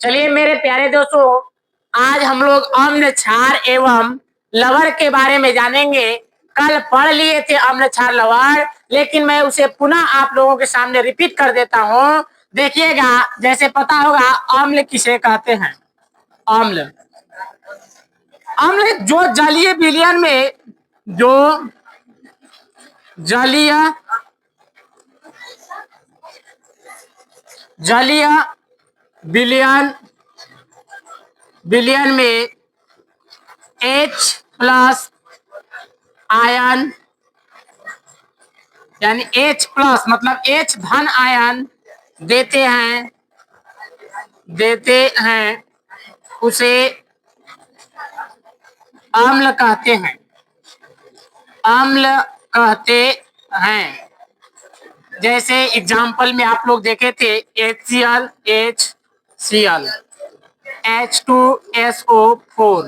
चलिए मेरे प्यारे दोस्तों, आज हम लोग अम्ल क्षार एवं लवण के बारे में जानेंगे। कल पढ़ लिए थे अम्ल क्षार लवण, लेकिन मैं उसे पुनः आप लोगों के सामने रिपीट कर देता हूँ। देखिएगा, जैसे पता होगा अम्ल किसे कहते हैं। अम्ल अम्ल जो जलीय विलयन में जलीय जलीय विलयन विलयन में H प्लस आयन यानी H प्लस मतलब H धन आयन देते हैं उसे अम्ल कहते हैं। अम्ल कहते हैं। जैसे एग्जाम्पल में आप लोग देखे थे HCl, HCl, H2SO4।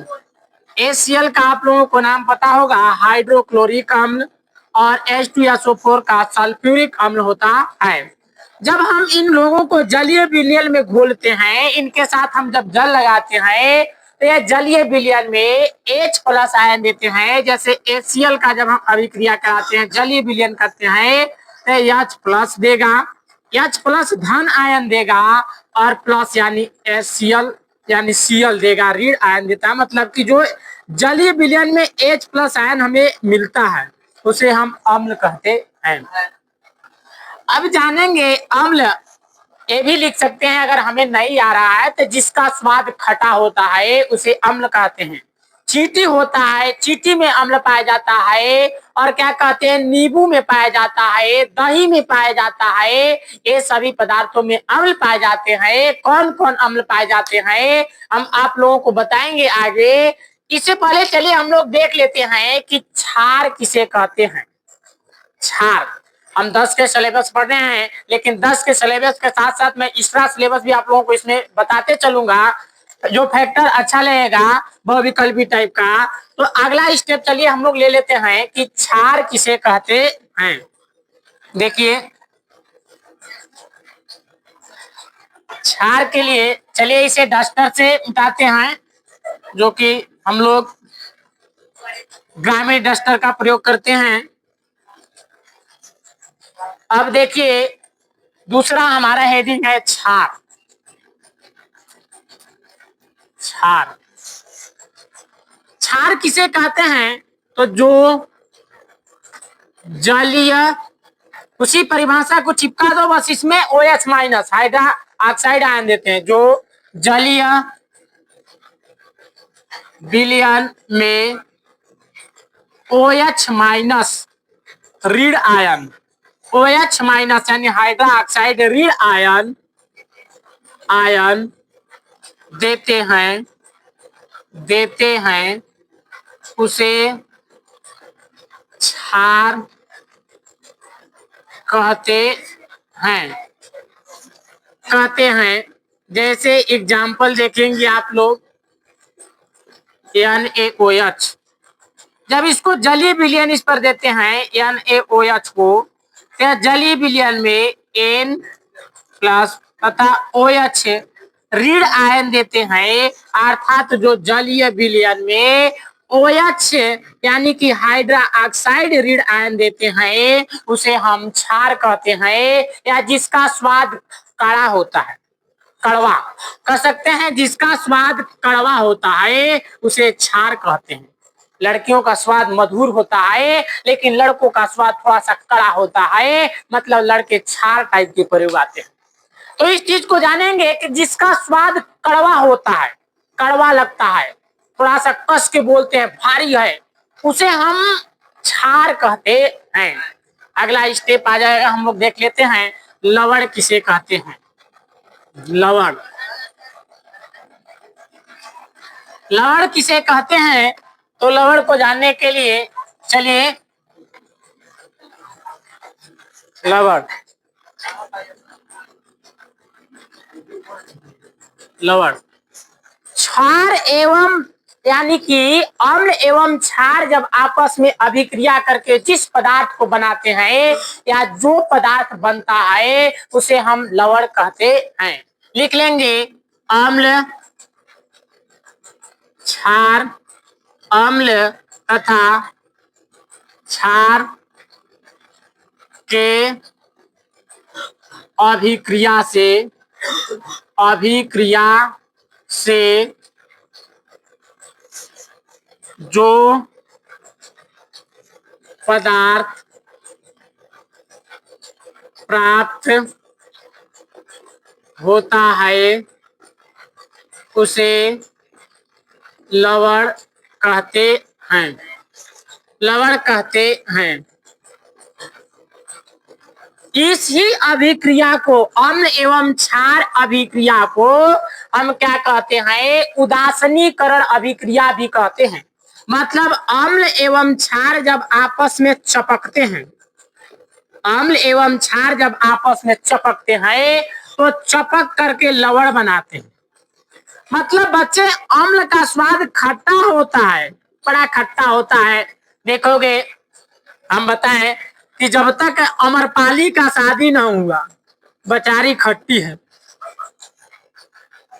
HCl का आप लोगों को नाम पता होगा हाइड्रोक्लोरिक अम्ल, और H2SO4 का सल्फ्यूरिक अम्ल होता है। जब हम इन लोगों को जलीय विलयन में घोलते हैं, इनके साथ हम जब जल लगाते हैं तो यह जलीय विलयन में H प्लस आयन देते हैं। जैसे HCl का जब हम अभिक्रिया कराते हैं, जलीय विलयन करते हैं तो H प्लस देगा, H प्लस धन आयन देगा, और प्लस यानी HCl यानी Cl देगा, ऋण आयन देता है। मतलब कि जो जलीय विलयन में H प्लस आयन हमें मिलता है उसे हम अम्ल कहते हैं। अब जानेंगे अम्ल ये भी लिख सकते हैं, अगर हमें नहीं आ रहा है तो जिसका स्वाद खटा होता है उसे अम्ल कहते हैं। चींटी होता है, चींटी में अम्ल पाया जाता है, और क्या कहते हैं नींबू में पाया जाता है, दही में पाया जाता है। ये सभी पदार्थों में अम्ल पाए जाते हैं। कौन कौन अम्ल पाए जाते हैं हम आप लोगों को बताएंगे आगे। इससे पहले चलिए हम लोग देख लेते हैं कि क्षार किसे कहते हैं। क्षार हम 10 के सिलेबस पढ़ रहे हैं, लेकिन 10 के सिलेबस के साथ साथ मैं एक्स्ट्रा सिलेबस भी आप लोगों को इसमें बताते चलूंगा। जो फैक्टर अच्छा लगेगा बहुविकल्पी टाइप का। तो अगला स्टेप चलिए हम लोग ले लेते हैं कि क्षार किसे कहते हैं। देखिए, क्षार के लिए चलिए इसे डस्टर से मिटाते हैं, जो कि हम लोग ग्रामीण डस्टर का प्रयोग करते हैं। अब देखिए, दूसरा हमारा हेडिंग है क्षार। क्षार क्षार किसे कहते हैं तो जो जलीय, उसी परिभाषा को चिपका दो बस, इसमें OH minus hydra oxide ion देते हैं। जो जलीय विलयन में OH माइनस ऋण आयन, OH माइनस यानी हाइड्रा ऑक्साइड ऋण आयन देते हैं उसे क्षार कहते हैं। जैसे एग्जाम्पल देखेंगे आप लोग, NaOH, जब इसको जलीय विलयन इस पर देते हैं NaOH को, तो जलीय विलयन में N प्लस तथा OH ऋण आयन देते हैं। अर्थात जो जलीय विलयन में OH यानी कि हाइड्रा ऑक्साइड ऋण आयन देते हैं उसे हम क्षार कहते हैं। या जिसका स्वाद कड़ा होता है, कड़वा कह सकते हैं, जिसका स्वाद कड़वा होता है उसे क्षार कहते हैं। लड़कियों का स्वाद मधुर होता है, लेकिन लड़कों का स्वाद थोड़ा सा कड़ा होता है, मतलब लड़के क्षार टाइप के प्रयोग आते हैं। तो इस चीज को जानेंगे कि जिसका स्वाद कड़वा होता है, कड़वा लगता है, थोड़ा सा कस के बोलते हैं, भारी है, उसे हम क्षार कहते हैं। अगला स्टेप आ जाएगा, हम लोग देख लेते हैं लवण किसे कहते हैं। लवण किसे कहते हैं तो लवण को जानने के लिए चलिए, लवण क्षार एवं यानी कि अम्ल एवं क्षार जब आपस में अभिक्रिया करके जिस पदार्थ को बनाते हैं या जो पदार्थ बनता है उसे हम लवण कहते हैं। लिख लेंगे अम्ल, क्षार अम्ल तथा क्षार के अभिक्रिया से जो पदार्थ प्राप्त होता है उसे लवण कहते हैं। लवण कहते हैं। इसी अभिक्रिया को, अम्ल एवं क्षार अभिक्रिया को हम क्या कहते हैं? उदासीनीकरण अभिक्रिया भी कहते हैं। मतलब अम्ल एवं क्षार जब आपस में चपकते हैं, अम्ल एवं क्षार जब आपस में चपकते हैं तो चपक करके लवण बनाते हैं। मतलब बच्चे, अम्ल का स्वाद खट्टा होता है, बड़ा खट्टा होता है। देखोगे, हम बताएं कि जब तक अमरपाली का शादी ना हुआ, बेचारी खट्टी है,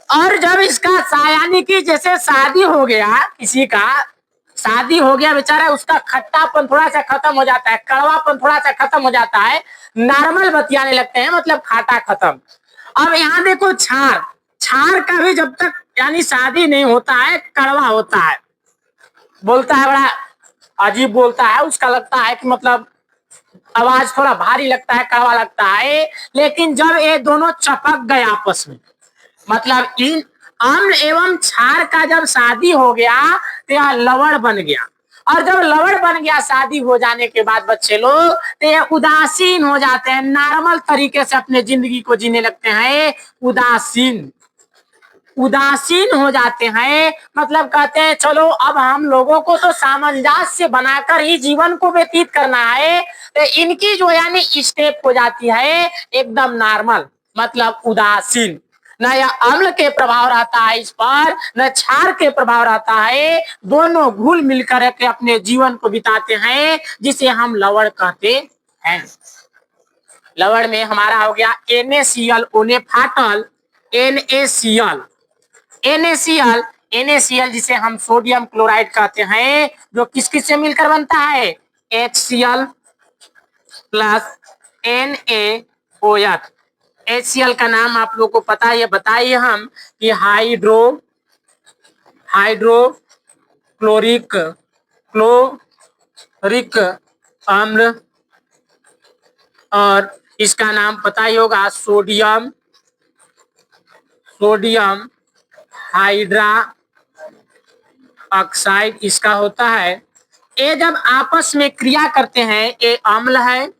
और जब इसका यानी कि जैसे शादी हो गया, किसी का शादी हो गया बेचारा, उसका खट्टापन थोड़ा सा खत्म हो जाता है, कड़वापन थोड़ा सा खत्म हो जाता है, नॉर्मल बतियाने लगते हैं, मतलब खाटा खत्म। अब यहाँ देखो क्षार, क्षार का भी जब तक यानी शादी नहीं होता है, कड़वा होता है, बोलता है बड़ा अजीब बोलता है, उसका लगता है कि मतलब आवाज थोड़ा भारी लगता है, कड़वा लगता है। लेकिन जब ये दोनों चपक गए आपस में, मतलब इन अम्ल एवं क्षार का जब शादी हो गया तो यह लवण बन गया। और जब लवण बन गया शादी हो जाने के बाद बच्चे लोग, तो ये उदासीन हो जाते हैं, नॉर्मल तरीके से अपने जिंदगी को जीने लगते हैं। उदासीन उदासीन हो जाते हैं। मतलब कहते हैं चलो अब हम लोगों को तो सामंजस्य बनाकर ही जीवन को व्यतीत करना है। तो इनकी जो यानी स्टेप हो जाती है एकदम नॉर्मल, मतलब उदासीन। न या अम्ल के प्रभाव रहता है इस पर, न क्षार के प्रभाव रहता है, दोनों घुल मिलकर के अपने जीवन को बिताते हैं, जिसे हम लवण कहते हैं। लवण में हमारा हो गया NaCl, ओने फाटल, NaCl, NaCl, NaCl जिसे हम सोडियम क्लोराइड कहते हैं, जो किस किस से मिलकर बनता है? HCl plus NaOH। HCl का नाम आप लोग को पता है, बताइए हम कि हाइड्रोक्लोरिक अम्ल, और इसका नाम पता ही होगा सोडियम हाइड्रा ऑक्साइड इसका होता है। ये जब आपस में क्रिया करते हैं, ये अम्ल है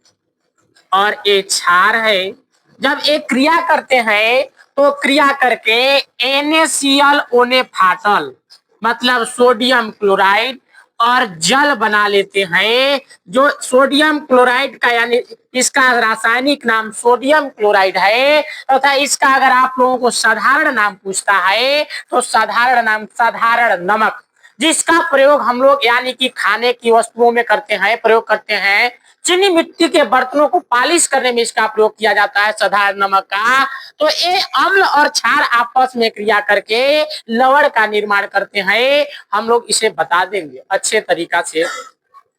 और ये क्षार है। जब ये क्रिया करते हैं तो क्रिया करके NaCl ओने फाटल, मतलब सोडियम क्लोराइड और जल बना लेते हैं। जो सोडियम क्लोराइड का यानी इसका रासायनिक नाम सोडियम क्लोराइड है, तथा इसका अगर आप लोगों को साधारण नाम पूछता है तो साधारण नाम साधारण नमक, जिसका प्रयोग हम लोग यानी कि खाने की वस्तुओं में करते हैं, प्रयोग करते हैं। चीनी मिट्टी के बर्तनों को पालिश करने में इसका प्रयोग किया जाता है, साधारण नमक का। तो ये अम्ल और क्षार आपस में क्रिया करके लवण का निर्माण करते हैं। हम लोग इसे बता देंगे अच्छे तरीका से।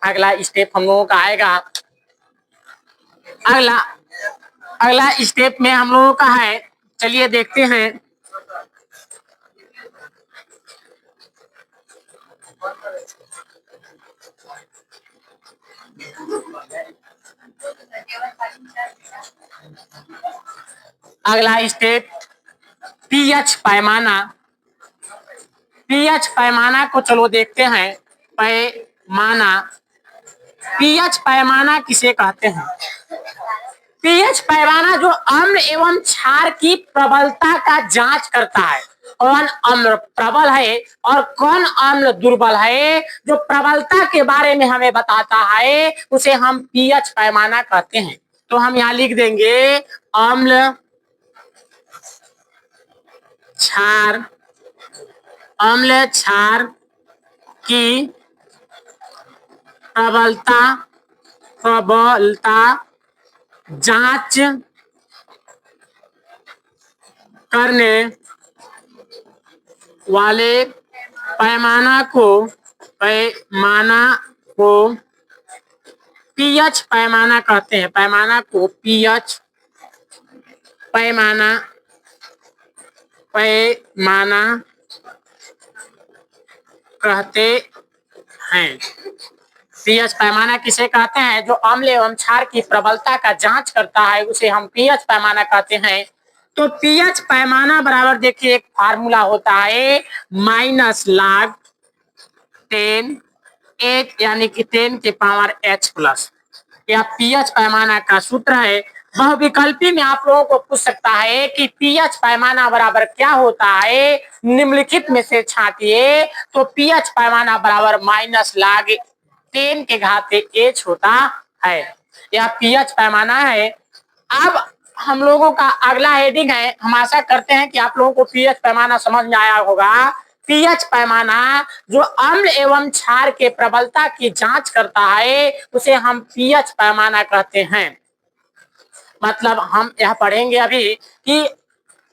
अगला स्टेप हम लोगों का आएगा, अगला स्टेप में हम लोगों का है, चलिए देखते हैं। अगला स्टेप पीएच पैमाना। पीएच पैमाना को चलो देखते हैं। पैमाना, पीएच पैमाना किसे कहते हैं? पीएच पैमाना जो अम्ल एवं क्षार की प्रबलता का जांच करता है, कौन अम्ल प्रबल है और कौन अम्ल दुर्बल है, जो प्रबलता के बारे में हमें बताता है, उसे हम पीएच पैमाना कहते हैं। तो हम यहाँ लिख देंगे अम्ल क्षार, अम्ल क्षार की प्रबलता जांच करने वाले पैमाना को पीएच पैमाना कहते हैं। पैमाना को पीएच पैमाना पैमाना कहते हैं। पीएच पैमाना किसे कहते हैं? जो अम्ल एवं क्षार की प्रबलता का जांच करता है उसे हम पीएच पैमाना कहते हैं। तो पीएच पैमाना बराबर देखिए एक फार्मूला होता है -log 10 8 यानी कि 10 के पावर H+। यह पीएच पैमाना का सूत्र है। बहुविकल्पी में आप लोगों को पूछ सकता है कि पीएच पैमाना बराबर क्या होता है, निम्नलिखित में से छांटिए। तो पीएच पैमाना बराबर -log 10 के घात H होता है। यह पीएच पैमाना है। अब हम लोगों का अगला हेडिंग है, हम आशा करते हैं कि आप लोगों को पीएच पैमाना समझ में आया होगा। पीएच पैमाना जो अम्ल एवं क्षार के प्रबलता की जांच करता है उसे हम पीएच पैमाना कहते हैं। मतलब हम यह पढ़ेंगे अभी कि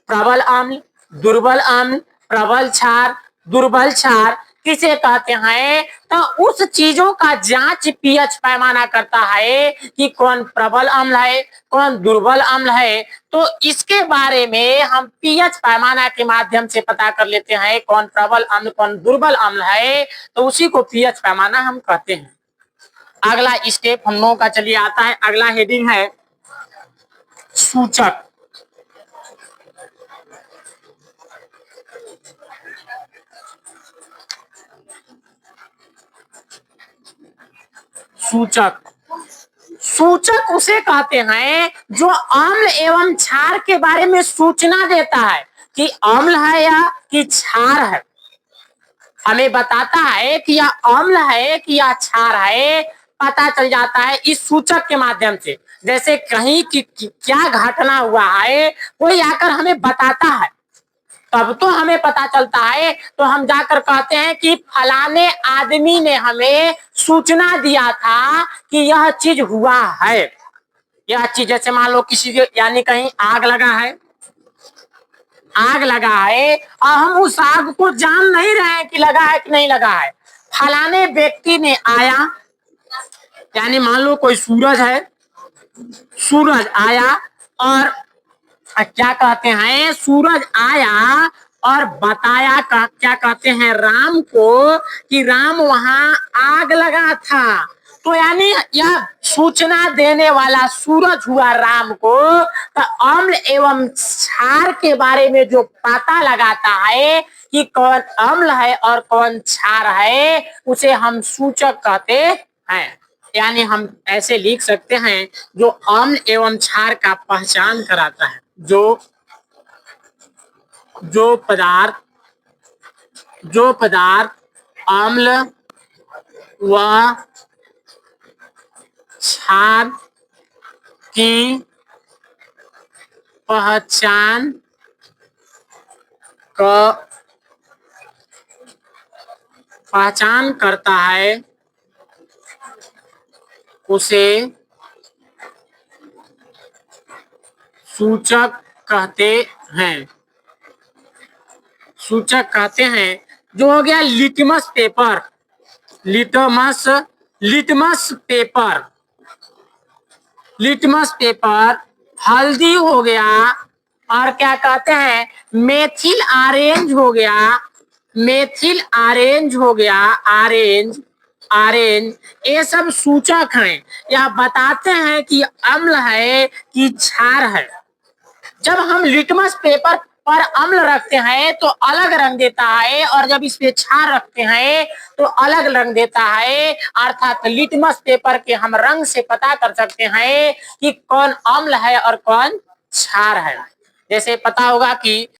प्रबल अम्ल, दुर्बल अम्ल, प्रबल क्षार, दुर्बल क्षार किसे कहते हैं। तो उस चीजों का जांच पीएच पैमाना करता है कि कौन प्रबल अम्ल है, कौन दुर्बल अम्ल है। तो इसके बारे में हम पीएच पैमाना के माध्यम से पता कर लेते हैं कौन प्रबल अम्ल कौन दुर्बल अम्ल है। तो उसी को पीएच पैमाना हम कहते हैं। अगला स्टेप हम लोगों का चलिए आता है, अगला हेडिंग है सूचक। सूचक सूचक उसे कहते हैं जो अम्ल एवं क्षार के बारे में सूचना देता है कि अम्ल है या कि क्षार है। हमें बताता है कि यह अम्ल है कि यह क्षार है, पता चल जाता है इस सूचक के माध्यम से। जैसे कहीं की क्या घटना हुआ है, कोई आकर हमें बताता है तब तो हमें पता चलता है। तो हम जाकर कहते हैं कि फलाने आदमी ने हमें सूचना दिया था कि यह चीज हुआ है। यह चीज जैसे मान लो किसी यानी कहीं आग लगा है, आग लगा है और हम उस आग को जान नहीं रहे हैं कि लगा है कि नहीं लगा है। फलाने व्यक्ति ने आया, यानी मान लो कोई सूरज है, सूरज आया और क्या कहते हैं, सूरज आया और बताया क्या कहते हैं राम को कि राम वहां आग लगा था। तो यानी यह सूचना देने वाला सूरज हुआ राम को। तो अम्ल एवं क्षार के बारे में जो पता लगाता है कि कौन अम्ल है और कौन क्षार है उसे हम सूचक कहते हैं। यानी हम ऐसे लिख सकते हैं जो अम्ल एवं क्षार का पहचान कराता है। जो पदार्थ अम्ल व क्षार की पहचान करता है उसे सूचक कहते हैं। सूचक कहते हैं। जो हो गया लिटमस पेपर, लिटमस पेपर, हल्दी हो गया और क्या कहते हैं मेथिल ऑरेंज हो गया, ऑरेंज, ये सब सूचक हैं। यह बताते हैं कि अम्ल है कि क्षार है। जब हम लिटमस पेपर पर अम्ल रखते हैं तो अलग रंग देता है और जब इस पे क्षार रखते हैं तो अलग रंग देता है। अर्थात लिटमस पेपर के हम रंग से पता कर सकते हैं कि कौन अम्ल है और कौन क्षार है। जैसे पता होगा कि